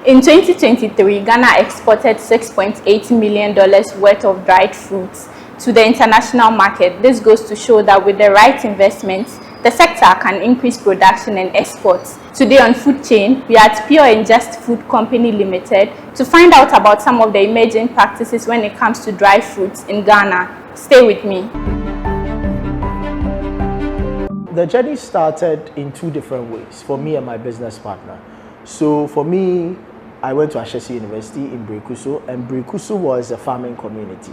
In 2023, Ghana exported $6.8 million worth of dried fruits to the international market. This goes to show that with the right investments, the sector can increase production and exports. Today on Food Chain, we are at Pure and Just Food Company Limited to find out about some of the emerging practices when it comes to dried fruits in Ghana. Stay with me. The journey started in two different ways for me and my business partner. So for me, I went to Ashesi University in Brekuso, and Brekuso was a farming community.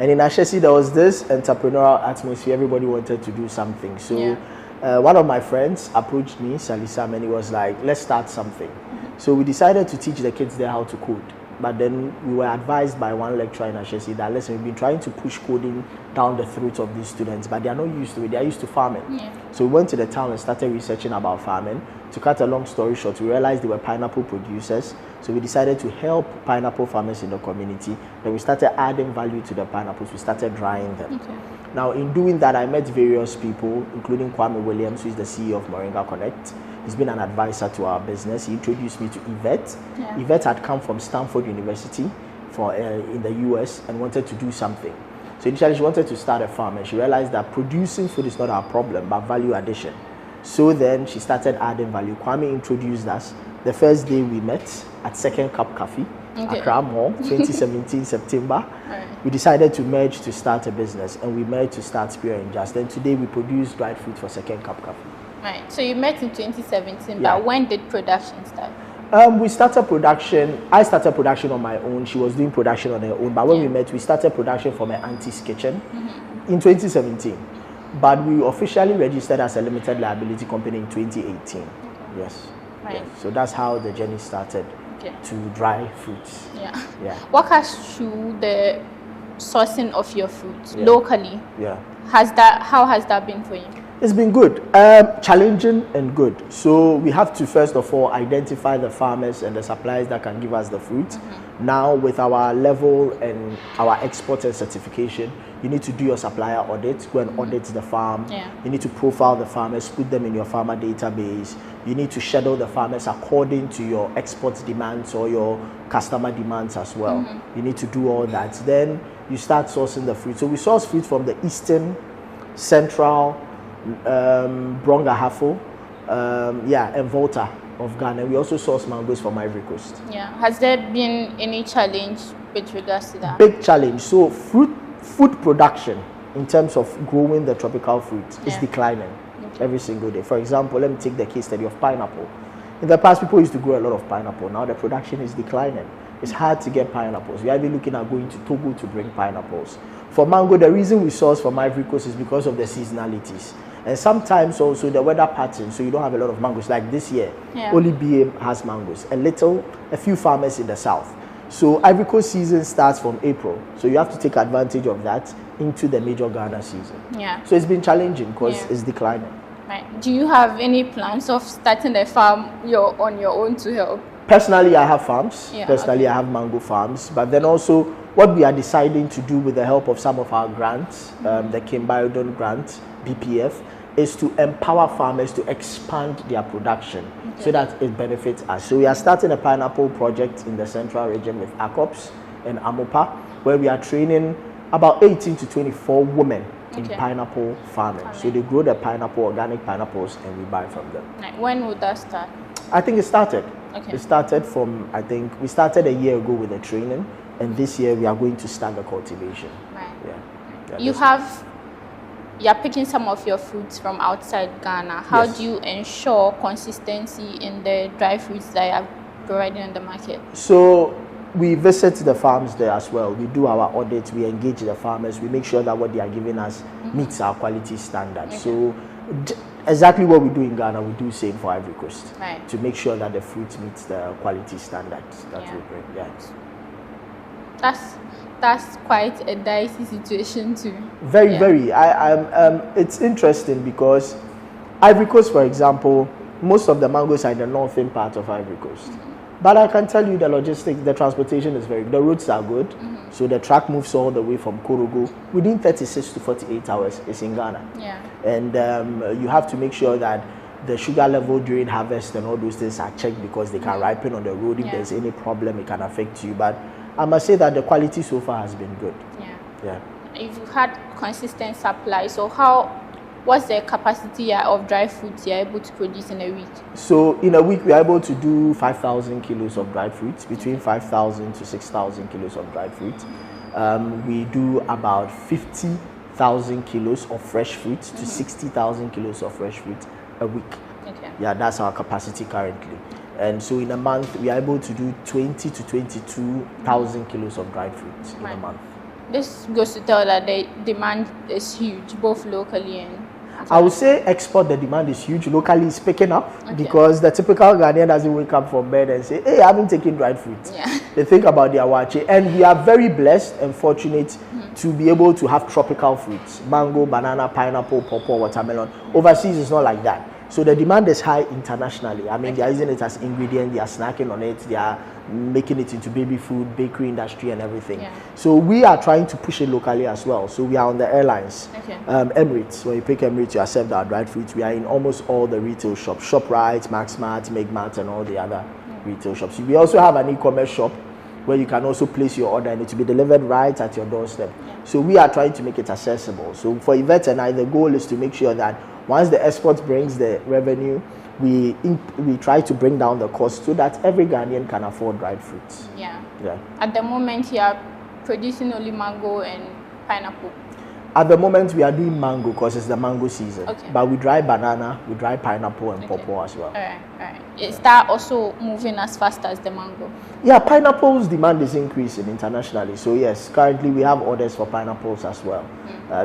And in Ashesi, there was this entrepreneurial atmosphere. Everybody wanted to do something. So one of my friends approached me, Salisam, and he was like, let's start something. So we decided to teach the kids there how to code. But then we were advised by one lecturer in Ashesi that, listen, we've been trying to push coding down the throats of these students, but they are not used to it. They are used to farming. So we went to the town and started researching about farming. To cut a long story short, we realized they were pineapple producers. So we decided to help pineapple farmers in the community. Then we started adding value to the pineapples. We started drying them. Now, in doing that, I met various people, including Kwame Williams, who is the CEO of Moringa Connect. He's been an advisor to our business. He introduced me to Yvette. Yvette had come from Stanford University in the US and wanted to do something. So initially she wanted to start a farm, and she realized that producing food is not our problem, but value addition. So then she started adding value. Kwame introduced us. The first day we met at Second Cup Cafe, Accra Mall, 2017 September. We decided to merge to start a business, and we merged to start Pure and Just. And today we produce dried fruit for Second Cup Cafe. Right. So you met in 2017, but when did production start? We started production. I started production on my own. She was doing production on her own. But when we met, we started production from her auntie's kitchen in 2017. But we officially registered as a limited liability company in 2018. Yes. Right. Yes. So that's how the journey started to dry fruits. Walk us through the sourcing of your fruits locally. How has that been for you? It's been good, challenging and good. So we have to first of all identify the farmers and the suppliers that can give us the fruit. Now with our level and our export and certification, you need to do your supplier audit, go and audit the farm. You need to profile the farmers, put them in your farmer database. You need to schedule the farmers according to your export demands or your customer demands as well. You need to do all that. Then you start sourcing the fruit. So we source fruit from the eastern, central, Brongahafo, and Volta of Ghana. We also source mangoes from Ivory Coast. Has there been any challenge with regards to that? Big challenge. So food production in terms of growing the tropical fruit is declining every single day. For example, let me take the case study of pineapple. In the past, people used to grow a lot of pineapple. Now the production is declining. It's hard to get pineapples. We are even looking at going to Togo to bring pineapples. For mango, the reason we source from Ivory Coast is because of the seasonalities. And sometimes also the weather pattern, so you don't have a lot of mangoes. Like this year, only BM has mangoes. A few farmers in the south. So Ivory Coast season starts from April. So you have to take advantage of that into the major Ghana season. So it's been challenging because it's declining. Right. Do you have any plans of starting a farm on your own to help? Personally, I have farms. I have mango farms. But then also, what we are deciding to do with the help of some of our grants, the Kimbiodon grant, BPF, is to empower farmers to expand their production so that it benefits us. So we are starting a pineapple project in the central region with ACOPS and AMOPA, where we are training about 18 to 24 women in pineapple farming. So they grow the pineapple, organic pineapples, and we buy from them. When would that start? I think it started. It started from, we started a year ago with the training, and this year we are going to start the cultivation. You're picking some of your fruits from outside Ghana. How do you ensure consistency in the dry fruits that you are providing on the market? So we visit the farms there as well. We do our audits, we engage the farmers, we make sure that what they are giving us meets our quality standards. So exactly what we do in Ghana, we do same for Ivory Coast to make sure that the fruit meets the quality standards that we bring. That's quite a dicey situation too. Very. It's interesting because Ivory Coast, for example, most of the mangoes are in the northern part of Ivory Coast. But I can tell you the logistics, the transportation is very good. The roads are good. So the truck moves all the way from Korogo. Within 36 to 48 hours, it's in Ghana. And you have to make sure that the sugar level during harvest and all those things are checked because they can ripen on the road. If there's any problem, it can affect you. But I must say that the quality so far has been good. Yeah. You've had consistent supply, so what's the capacity of dry fruits you're able to produce in a week? So in a week, we're able to do 5,000 kilos of dried fruits, between 5,000 to 6,000 kilos of dried fruit. We do about 50,000 kilos of fresh fruit to 60,000 kilos of fresh fruit a week. Okay. Yeah, that's our capacity currently. And so in a month, we are able to do 20 to 22,000 kilos of dried fruits in a month. This goes to tell that the demand is huge, both locally and... I would say export, the demand is huge. Locally, it's picking up because the typical Ghanaian doesn't wake up from bed and say, hey, I haven't taken dried fruit. They think about their wache. And we are very blessed and fortunate to be able to have tropical fruits. Mango, banana, pineapple, pawpaw, watermelon. Overseas, it's not like that. So the demand is high internationally. I mean, they are using it as ingredient, they are snacking on it, they are making it into baby food, bakery industry and everything. So we are trying to push it locally as well. So we are on the airlines. Emirates, when you pick Emirates, you accept our dried fruits. We are in almost all the retail shops, ShopRite, Maxmart, Megmart and all the other retail shops. We also have an e-commerce shop where you can also place your order and it will be delivered right at your doorstep. So we are trying to make it accessible. So for Yvette and I, the goal is to make sure that once the export brings the revenue, we try to bring down the cost so that every Ghanaian can afford dried fruits. At the moment, you are producing only mango and pineapple. At the moment, we are doing mango because it's the mango season. But we dry banana, we dry pineapple and pawpaw as well. All right. Is that also moving as fast as the mango? Yeah, pineapples demand is increasing internationally. So yes, currently we have orders for pineapples as well,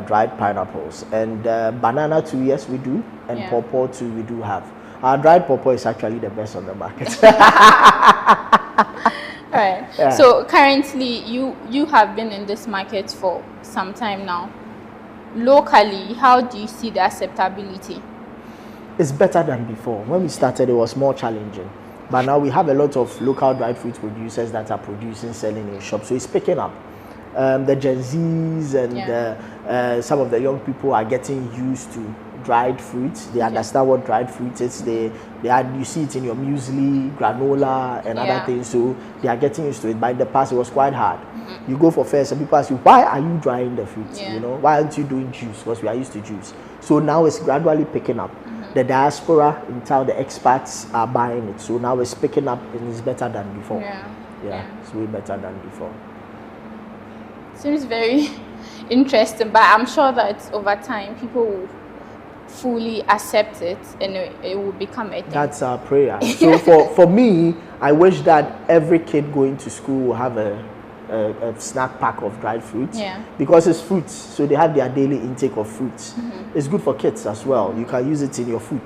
dried pineapples. And banana too, yes, we do. And pawpaw too, we do have. Our dried pawpaw is actually the best on the market. All right. So currently, you have been in this market for some time now. Locally, how do you see the acceptability? It's better than before. When we started, it was more challenging. But now we have a lot of local dried fruit producers that are producing, selling in shops. So it's picking up. The Gen Zs and some of the young people are getting used to dried fruits. They understand what dried fruit is. You see it in your muesli, granola, and other things. So they are getting used to it. But in the past, it was quite hard. You go for fairs and people ask you, why are you drying the fruits? You know, why aren't you doing juice? Because we are used to juice. So now it's gradually picking up. The diaspora in town, the expats are buying it. So now it's picking up and it's better than before. It's way better than before. Seems very interesting, but I'm sure that over time people will fully accept it and it will become a thing. That's our prayer. So for me, I wish that every kid going to school will have a snack pack of dried fruits because it's fruits, so they have their daily intake of fruits. It's good for kids as well. You can use it in your food,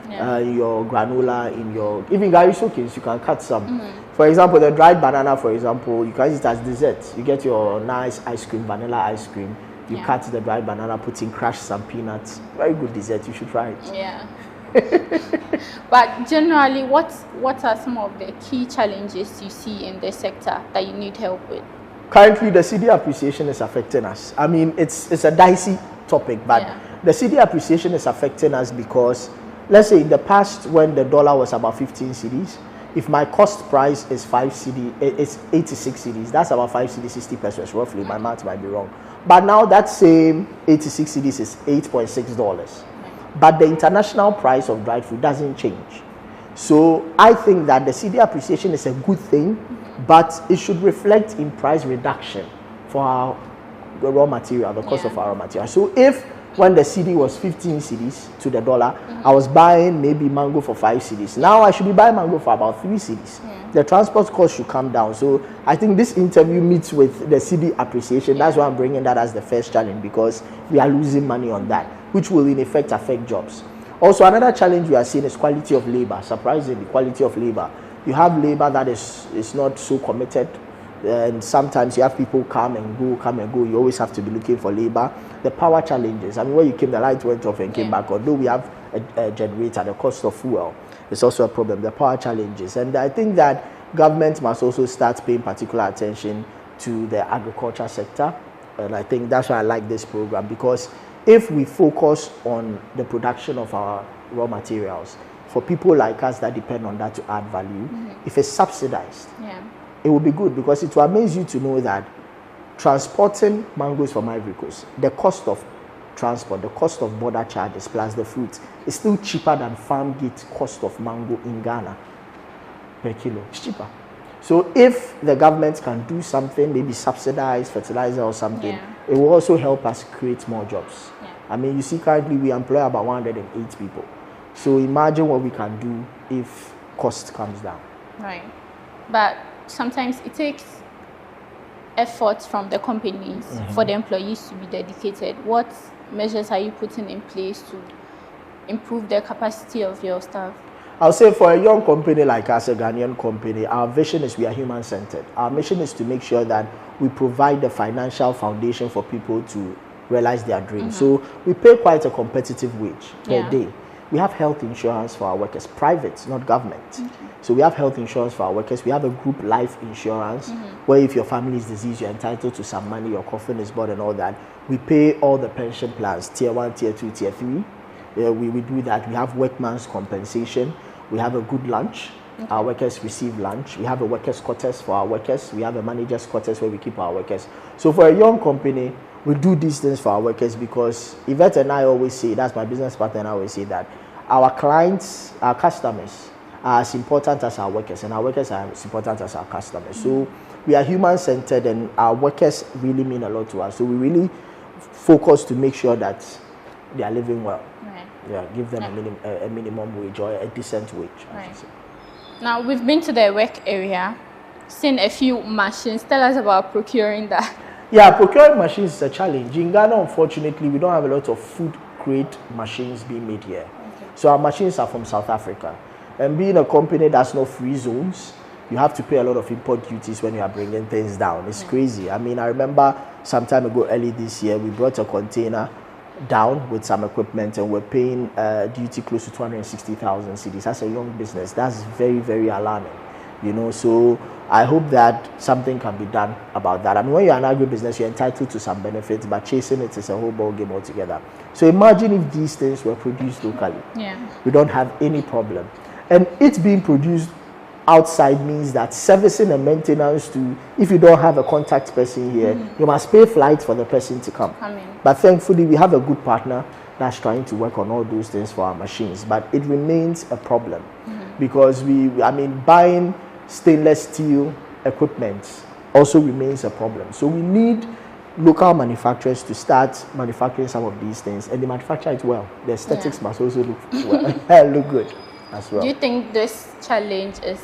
your granola, in your even Gary showcase. You can cut some. For example, the dried banana, for example, you can use it as dessert. You get your nice ice cream, vanilla ice cream. You cut the dried banana, put in crushed some peanuts. Very good dessert. You should try it. But generally, what are some of the key challenges you see in the sector that you need help with? Currently, the CD appreciation is affecting us. I mean, it's a dicey topic, but the CD appreciation is affecting us because, let's say in the past when the dollar was about 15 cedis, if my cost price is 5 CD, it's 86 cedis. That's about 5 CD, 60 pesos roughly. My math might be wrong. But now that same 86 cedis is $8.6. But the international price of dried fruit doesn't change. So I think that the CD appreciation is a good thing, but it should reflect in price reduction for our raw material, the cost of our raw material. So if when the CD was 15 cedis to the dollar, I was buying maybe mango for 5 cedis. Now I should be buying mango for about 3 cedis. The transport cost should come down. So I think this interview meets with the CD appreciation. That's why I'm bringing that as the first challenge, because we are losing money on that, which will in effect affect jobs. Also, another challenge we are seeing is quality of labor. Surprisingly, quality of labor. You have labor that is not so committed, and sometimes you have people come and go. You always have to be looking for labor. The power challenges. I mean, when you came, the light went off and came back. Although we have a generator, the cost of fuel is also a problem. The power challenges, and I think that government must also start paying particular attention to the agriculture sector. And I think that's why I like this program, because if we focus on the production of our raw materials, for people like us that depend on that to add value, if it's subsidized, it will be good, because it will amaze you to know that transporting mangoes from Ivory Coast, the cost of transport, the cost of border charges plus the fruit is still cheaper than farm gate cost of mango in Ghana per kilo. It's cheaper. So if the government can do something, maybe subsidize fertilizer or something, it will also help us create more jobs. I mean, you see, currently we employ about 108 people. So imagine what we can do if cost comes down. Right. But sometimes it takes effort from the companies for the employees to be dedicated. What measures are you putting in place to improve the capacity of your staff? I'll say for a young company like us, a Ghanaian company, our vision is we are human-centered. Our mission is to make sure that we provide the financial foundation for people to realize their dreams. So we pay quite a competitive wage per day. We have health insurance for our workers, private, not government. So we have health insurance for our workers. We have a group life insurance where if your family is diseased, you're entitled to some money, your coffin is bought and all that. We pay all the pension plans, tier 1, tier 2, tier 3. We do that. We have workman's compensation. We have a good lunch. Our workers receive lunch. We have a workers' quarters for our workers. We have a manager's quarters where we keep our workers. So for a young company, we do these things for our workers because Yvette and I always say, that's my business partner and I always say that our clients, our customers are as important as our workers, and our workers are as important as our customers. So we are human-centered, and our workers really mean a lot to us. So we really focus to make sure that they are living well. Yeah, give them a minimum wage or a decent wage. Now, we've been to the work area, seen a few machines. Tell us about procuring that. Yeah, procuring machines is a challenge. In Ghana, unfortunately, we don't have a lot of food-grade machines being made here. So our machines are from South Africa. And being a company that's not free zones, you have to pay a lot of import duties when you are bringing things down. It's crazy. I mean, I remember some time ago, early this year, we brought a container down with some equipment and we're paying duty close to 260,000 cedis. That's a young business. That's very, very alarming. You know, so I hope that something can be done about that. I mean, when you're an agribusiness, you're entitled to some benefits, but chasing it is a whole ball game altogether. So imagine if these things were produced locally. We don't have any problem. And it's being produced outside means that servicing and maintenance to, if you don't have a contact person here, you must pay flights for the person to come. But thankfully, we have a good partner that's trying to work on all those things for our machines. But it remains a problem because buying stainless steel equipment also remains a problem. So we need local manufacturers to start manufacturing some of these things, and they manufacture it well. The aesthetics must also look well, look good as well. Do you think this challenge is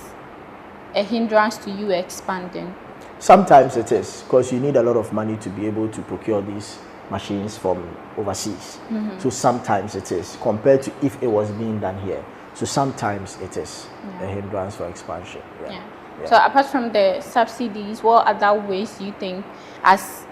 a hindrance to you expanding? Sometimes it is, because you need a lot of money to be able to procure these machines from overseas. So sometimes it is, compared to if it was being done here. So sometimes it is a hindrance for expansion. So apart from the subsidies, what other ways do you think, as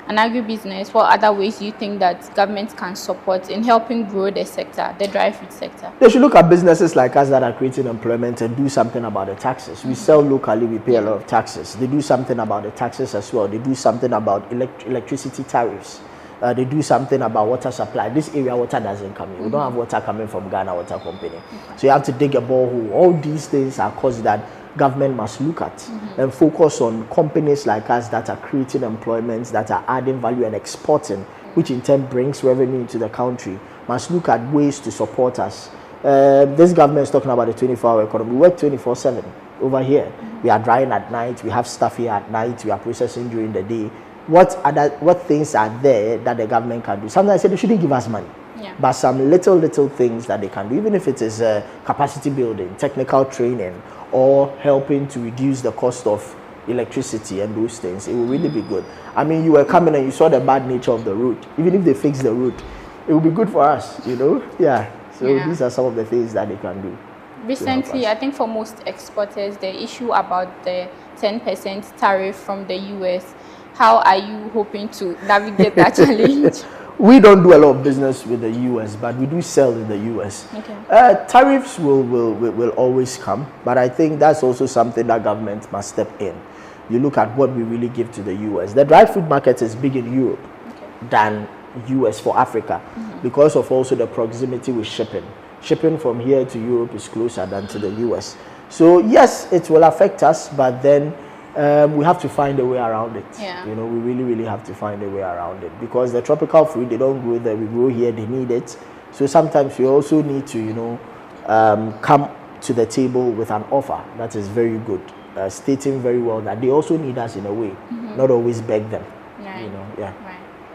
an agribusiness, what other ways do you think that government can support in helping grow the sector, the dry fruit sector? They should look at businesses like us that are creating employment and do something about the taxes. We sell locally, we pay a lot of taxes. They do something about the taxes as well. They do something about electricity tariffs. They do something about water supply. This area, water doesn't come in. We don't have water coming from Ghana Water Company. So you have to dig a borehole. All these things are causes that government must look at and focus on companies like us that are creating employment, that are adding value and exporting, which in turn brings revenue into the country. Must look at ways to support us. This government is talking about a 24-hour economy. We work 24/7 over here. We are drying at night. We have stuff here at night. We are processing during the day. What things are there that the government can do? Sometimes I say they shouldn't give us money, but some little things that they can do, even if it is capacity building, technical training, or helping to reduce the cost of electricity and those things, it will really be good. I mean, you were coming and you saw the bad nature of the road. Even if they fix the road, it will be good for us, you know? So these are some of the things that they can do. Recently, I think for most exporters, the issue about the 10% tariff from the US, how are you hoping to navigate that challenge? We don't do a lot of business with the US, but we do sell in the US. Tariffs will always come, but I think that's also something that government must step in. you look at what we really give to the US. The dried fruit market is big in Europe than US for Africa because of also the proximity with shipping. Shipping from here to Europe is closer than to the US. So yes, it will affect us, but then we have to find a way around it. You know, we really have to find a way around it because the tropical fruit, they don't grow there, we grow here, they need it. So sometimes we also need to, you know, come to the table with an offer that is very good, stating very well that they also need us in a way, not always beg them. You know,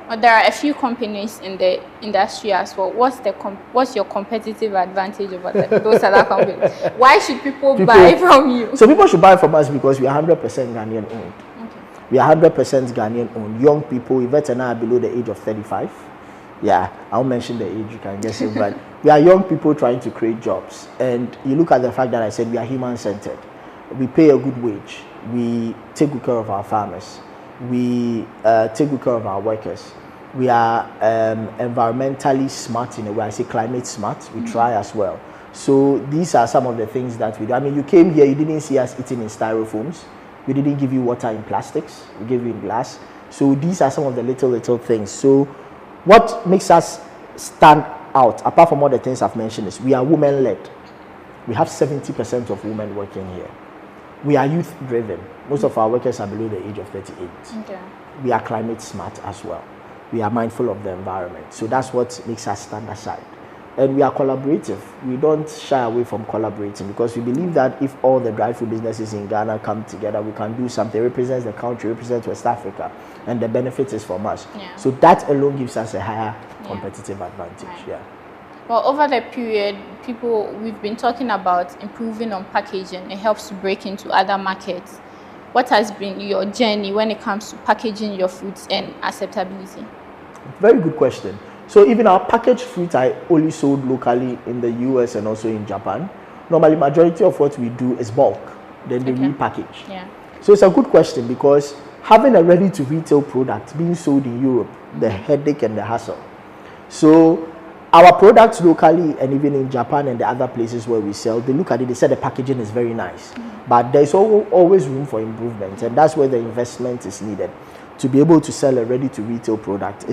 But there are a few companies in the industry as well. What's your competitive advantage over those other companies? Why should people buy from you? So people should buy from us because we are 100% Ghanaian owned. We are 100% Ghanaian owned. Young people, Yvette and I are below the age of 35. Yeah, I'll mention the age, you can guess it, but we are young people trying to create jobs. And you look at the fact that I said we are human-centered. We pay a good wage. We take good care of our farmers. We take good care of our workers. We are environmentally smart in a way. I say climate smart. We try as well. So these are some of the things that we do. I mean, you came here, you didn't see us eating in styrofoams. We didn't give you water in plastics. We gave you in glass. So these are some of the little things. So what makes us stand out, apart from all the things I've mentioned, is we are women-led. We have 70% of women working here. We are youth-driven. Most of our workers are below the age of 38. We are climate smart as well. We are mindful of the environment. So that's what makes us stand aside. And we are collaborative. We don't shy away from collaborating because we believe that if all the dry food businesses in Ghana come together, we can do something. It represents the country, represents West Africa, and the benefit is from us. So that alone gives us a higher competitive advantage. Well, over the period, we've been talking about improving on packaging. It helps to break into other markets. What has been your journey when it comes to packaging your fruits and acceptability? Very good question. So even our packaged fruit are only sold locally in the US and also in Japan. Normally, majority of what we do is bulk. Then they repackage. So it's a good question because having a ready-to-retail product being sold in Europe, the headache and the hassle. So our products locally and even in Japan and the other places where we sell, they look at it, they say the packaging is very nice. But there's always room for improvement, and that's where the investment is needed. To be able to sell a ready-to-retail product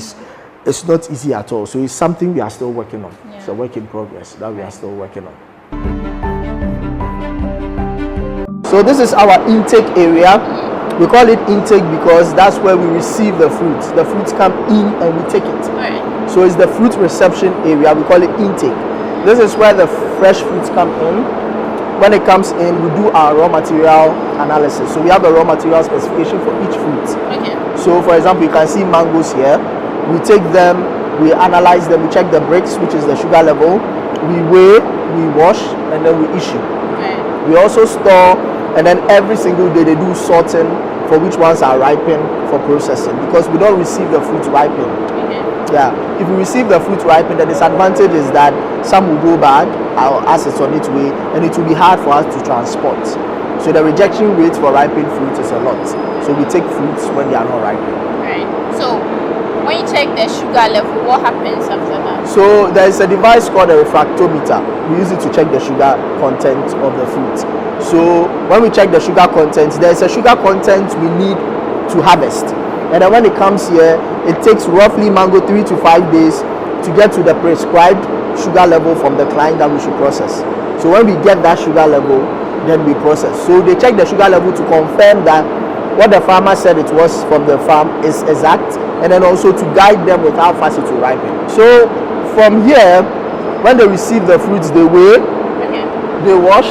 it's not easy at all. So it's something we are still working on. It's a work in progress that we are still working on. So this is our intake area. We call it intake because that's where we receive the fruits. The fruits come in and we take it. So it's the fruit reception area. We call it intake. This is where the fresh fruits come in. When it comes in, we do our raw material analysis. So we have a raw material specification for each fruit. So for example, you can see mangoes here. We take them, we analyze them, we check the bricks, which is the sugar level. We weigh, we wash, and then we issue. We also store, and then every single day they do sorting for which ones are ripened for processing because we don't receive the fruit ripened. If we receive the fruit ripened, the disadvantage is that some will go bad as it's on its way, and it will be hard for us to transport. So the rejection rate for ripened fruit is a lot. So we take fruits when they are not ripened. So when you check the sugar level, what happens after that? So there is a device called a refractometer. We use it to check the sugar content of the fruit. So when we check the sugar content, there is a sugar content we need to harvest. And then when it comes here, it takes roughly mango 3 to 5 days to get to the prescribed sugar level from the client that we should process. So when we get that sugar level, then we process. So they check the sugar level to confirm that what the farmer said it was from the farm is exact, and then also to guide them with how fast it will ripen. So from here, when they receive the fruits, they weigh, they wash,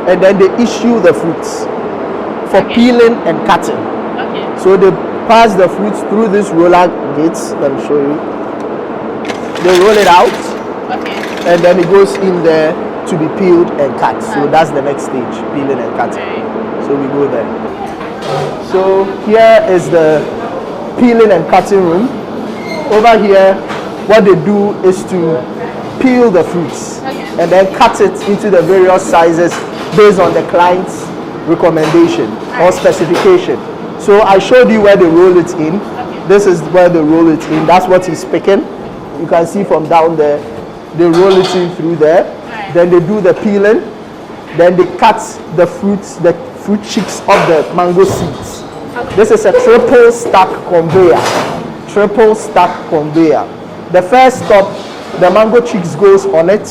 and then they issue the fruits for peeling and cutting. So they pass the fruits through this roller gates. Let me show you. They roll it out, and then it goes in there to be peeled and cut. So that's the next stage, peeling and cutting. So we go there. So here is the peeling and cutting room. Over here, what they do is to peel the fruits and then cut it into the various sizes based on the client's recommendation or specification. So I showed you where they roll it in. This is where they roll it in. That's what he's picking. You can see from down there, they roll it in through there. Then they do the peeling. Then they cut the fruit fruit cheeks of the mango seeds. Okay. This is a triple stack conveyor. Triple stack conveyor. The first stop, the mango cheeks goes on it.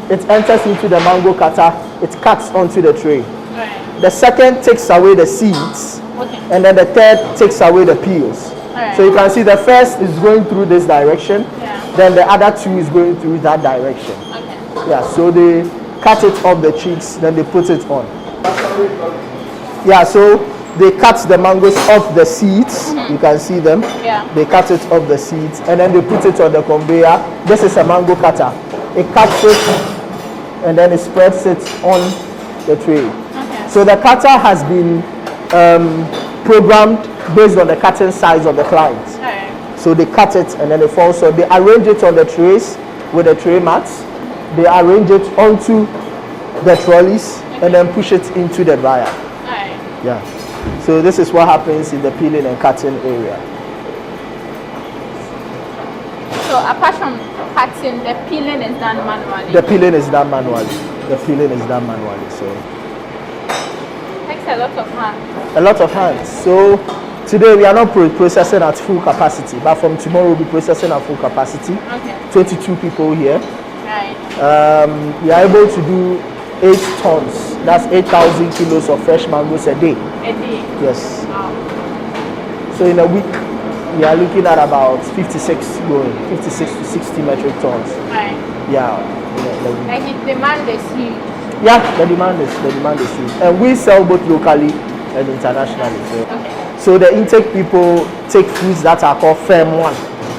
It enters into the mango cutter. It cuts onto the tray. Right. The second takes away the seeds. Okay. And then the third takes away the peels. Right. So you can see the first is going through this direction. Yeah. Then the other two is going through that direction. Okay. Yeah, so they cut it off the cheeks, then they put it on. Yeah, so they cut the mangoes off the seeds. You can see them. Yeah. They cut it off the seeds and then they put it on the conveyor. This is a mango cutter. It cuts it and then it spreads it on the tray. Okay. So the cutter has been programmed based on the cutting size of the client. Right. So they cut it and then it falls on. They arrange it on the trays with the tray mats. They arrange it onto the trolleys and then push it into the dryer. Right. Yeah. So this is what happens in the peeling and cutting area. So apart from cutting, the peeling is done manually. The peeling is done manually. The peeling is done manually. So Takes a lot of hands. a lot of hands. So today we are not processing at full capacity, but from tomorrow we'll be processing at full capacity. Okay. 22 people here. Right. We are able to do 8 tons. That's 8,000 kilos of fresh mangoes a day. A day. Yes. Wow. So in a week, we are looking at about 56 to 60 metric tons. Right. Yeah. Like the demand is huge. Yeah, the demand is huge, and we sell both locally and internationally. Okay. So the intake people take fruits that are called Firm 1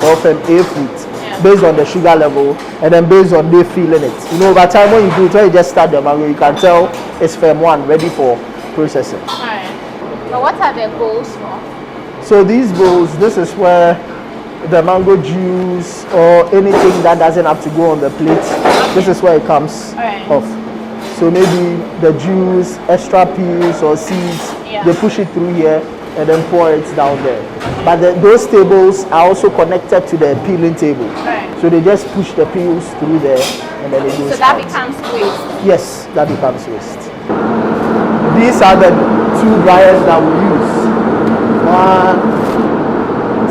or Firm A fruit. Based on the sugar level and then based on they feeling it. You know, by the time when you do it, when you just start the mango, you can tell it's Firm 1 ready for processing. Alright. But what are the bowls for? So these bowls, this is where the mango juice or anything that doesn't have to go on the plate, this is where it comes off. So maybe the juice, extra peels or seeds, they push it through here and then pour it down there. But those tables are also connected to the peeling table. Right. So they just push the peels through there and then it goes So that out. becomes waste. Yes, that becomes waste. These are the 2 dryers that we use. 1,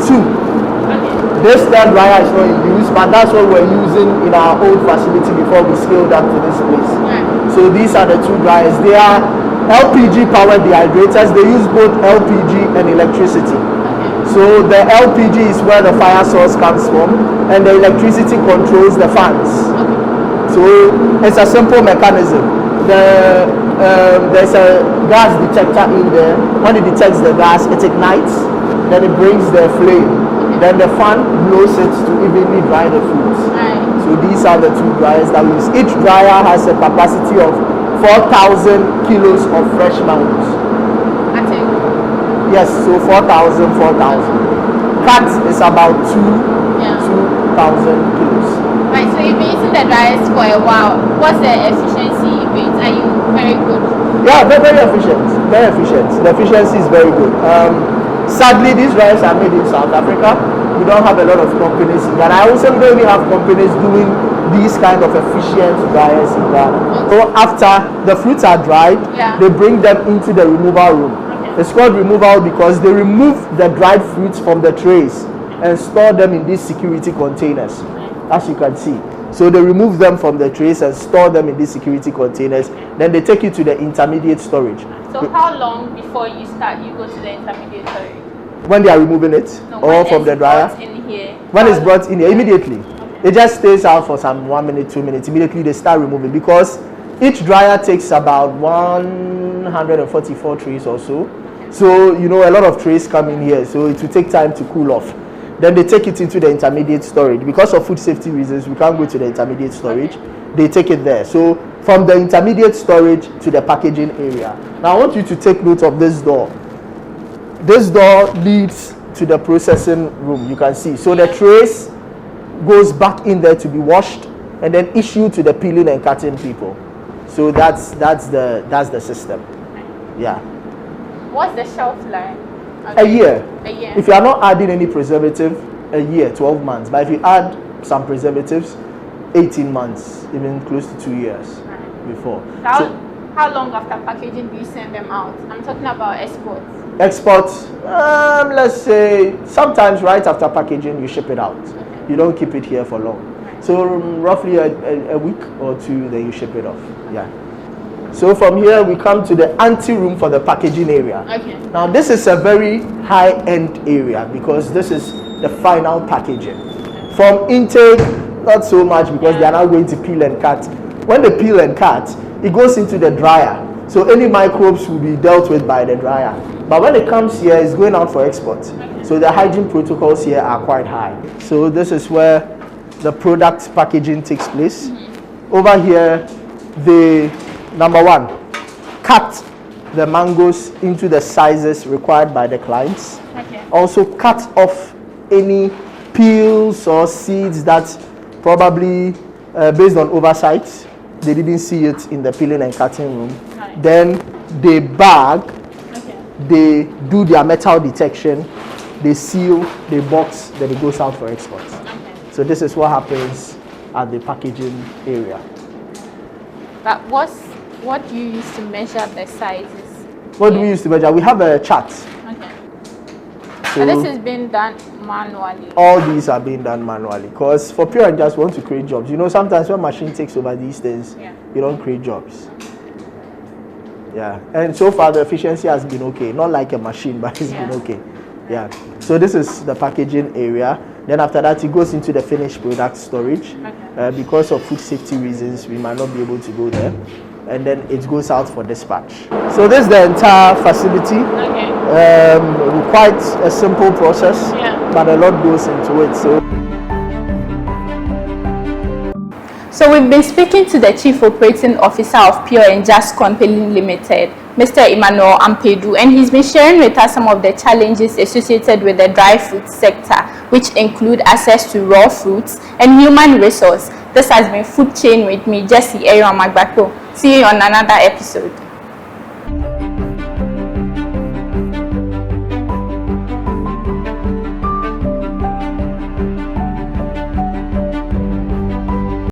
2. Okay. This third dryer is not in use, but that's what we're using in our old facility before we scaled up to this place. Right. So these are the 2 dryers. They are LPG powered dehydrators. They use both LPG and electricity. So the LPG is where the fire source comes from, and the electricity controls the fans. So it's a simple mechanism. There's a gas detector in there. When it detects the gas, it ignites, then it brings the flame. Then the fan blows it to evenly dry the fruits. Right. So these are the 2 dryers that we use. Each dryer has a capacity of 4,000 kilos of fresh mangoes. Yes, so 4,000. Cut is about 2,000 kilos. Right, so you've been using the dryers for a while. What's the efficiency rate? Are you very good? Yeah, they're very efficient. Very efficient. The efficiency is very good. Sadly, these dryers are made in South Africa. We don't have a lot of companies in Ghana. I also don't really have companies doing these kind of efficient dryers in Ghana. So after the fruits are dried, they bring them into the removal room. It's called removal because they remove the dried fruits from the trays and store them in these security containers, as you can see. So they remove them from the trays and store them in these security containers. Then they take you to the intermediate storage. So how long before you go to the intermediate storage? When they are removing it, or from the dryer? When it's brought in here, immediately. It just stays out for some 1 minute, 2 minutes. Immediately they start removing, because each dryer takes about 144 trays or so. So, you know, a lot of trays come in here, so it will take time to cool off. Then they take it into the intermediate storage. Because of food safety reasons, we can't go to the intermediate storage. They take it there. So from the intermediate storage to the packaging area. Now I want you to take note of this door. This door leads to the processing room, you can see. So the trays goes back in there to be washed and then issued to the peeling and cutting people. So that's the system. Yeah. What's the shelf life? A year. A year. If you are not adding any preservative, a year, 12 months. But if you add some preservatives, 18 months, even close to 2 years before. How long after packaging do you send them out? I'm talking about exports. Exports, let's say sometimes right after packaging you ship it out. You don't keep it here for long. So roughly a week or two, then you ship it off. Yeah. So from here we come to the ante-room for the packaging area. Okay. Now this is a very high-end area because this is the final packaging. From intake, not so much because they are now going to peel and cut. When they peel and cut, it goes into the dryer. So any microbes will be dealt with by the dryer. But when it comes here, it's going out for export. So the hygiene protocols here are quite high. So this is where the product packaging takes place. Over here, they, number one, cut the mangoes into the sizes required by the clients. Okay. Also cut off any peels or seeds that probably based on oversight, they didn't see it in the peeling and cutting room. Right. Then they bag, Okay. they do their metal detection, they seal, they box, then it goes out for export. Okay. So this is what happens at the packaging area. But what do you use to measure the sizes? What do we use to measure? We have a chart. Okay. So But this is being done manually. all these are being done manually because for Pure and Just we want to create jobs. You know, sometimes when machine takes over these things, you don't create jobs. Yeah, and so far the efficiency has been okay. Not like a machine, but it's been okay. Yeah. So this is the packaging area. Then after that, it goes into the finished product storage. Okay. Because of food safety reasons, we might not be able to go there. And then it goes out for dispatch. So this is the entire facility. Okay. Quite a simple process, but a lot goes into it. So we've been speaking to the Chief Operating Officer of Pure and Just Company Limited, Mr. Emmanuel Ampedu, and he's been sharing with us some of the challenges associated with the dry fruit sector, which include access to raw fruits and human resource. This has been Food Chain with me, Jessie Eyo Magbako. See you on another episode.